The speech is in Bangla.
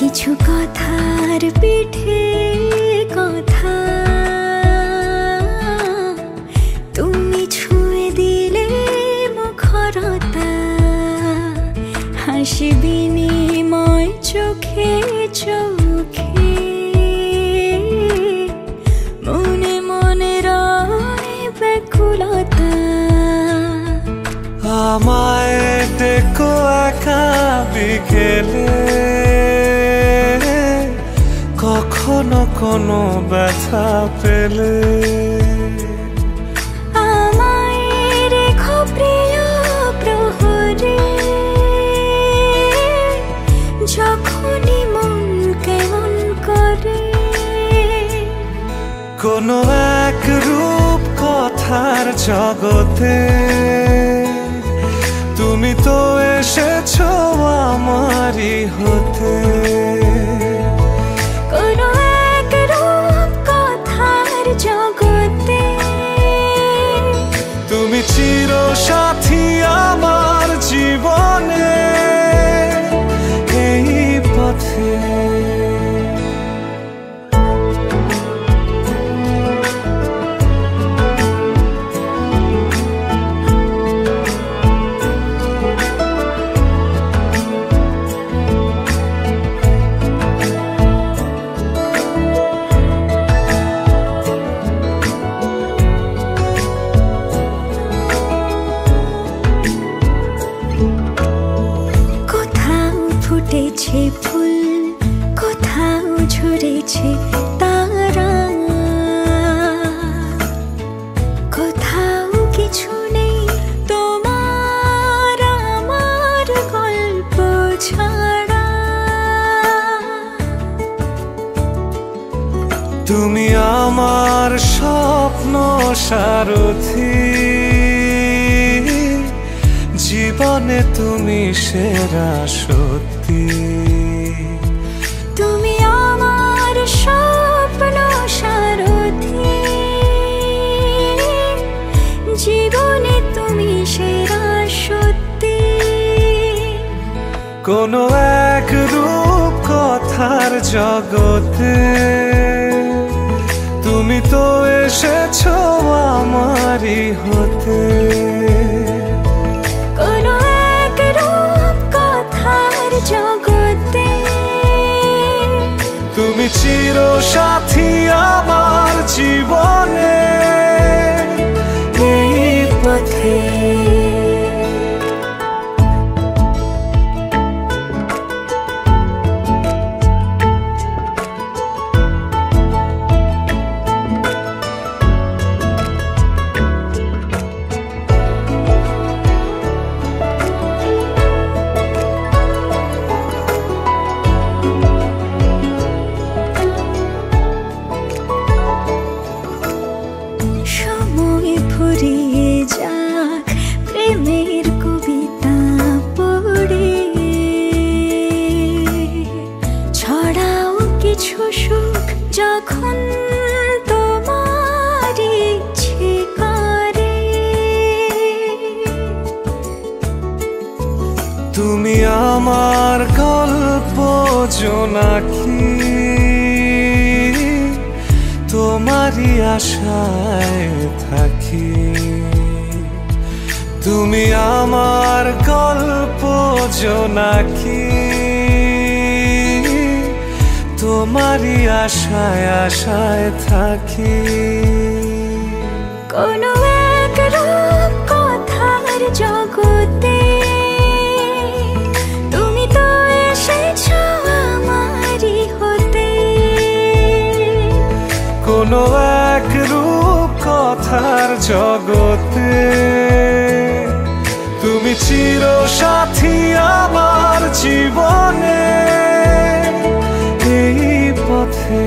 কিছু কথার পিঠে কথা তুমি ছুঁয়ে দিলে মুখরতা হাসি বিনিময় চোখে চোখে মনে মনে রয় ব্যাকুলতা আমায় দেখো একা বিকেলে কখনো কোনো ব্যথা পেলে আমায় রেখো প্রিয় প্রহরে যখনই মন কেমন করে কোনো এক রূপ কথার জগতে তুমি তো এসেছো আমারই হতে কোনো এক রূপ কথার জগতে তুমি চির সাথী আমার জীবনে এই পথে ফুটেছে ফুল কোথাও ঝরেছে তারা কোথাও কিছু নেই তোমার আমার গল্প ছাড়া তুমি আমার স্বপ্ন সারথি জীবনে তুমি সেরা সত্যি তুমি আমার স্বপ্ন সারথি জীবনে তুমি সেরা সত্যি কোনো এক রূপ কথার জগতে তুমি তো এসেছো আমারই হতে কোনো এক রূপ কথার জগতে তুমি চির সাথী আমার জীবনে এই পথে ফুরিয়ে যাক প্রেমের কবিতা পড়ে ছড়াও কিছু সুখ যখন তোমার ইচ্ছে করে তুমি আমার গল্প জোনাকি তোমারই আশায় থাকি তুমি আমার গল্প জোনাকি তোমারই আশায় আশায় থাকি কোনো এক রূপ কথার জগতে তুমি তো এসেছো আমারই হতে কোনো এক রূপ কথার জগতে তুমি চির সাথী আমার জীবনে এই পথে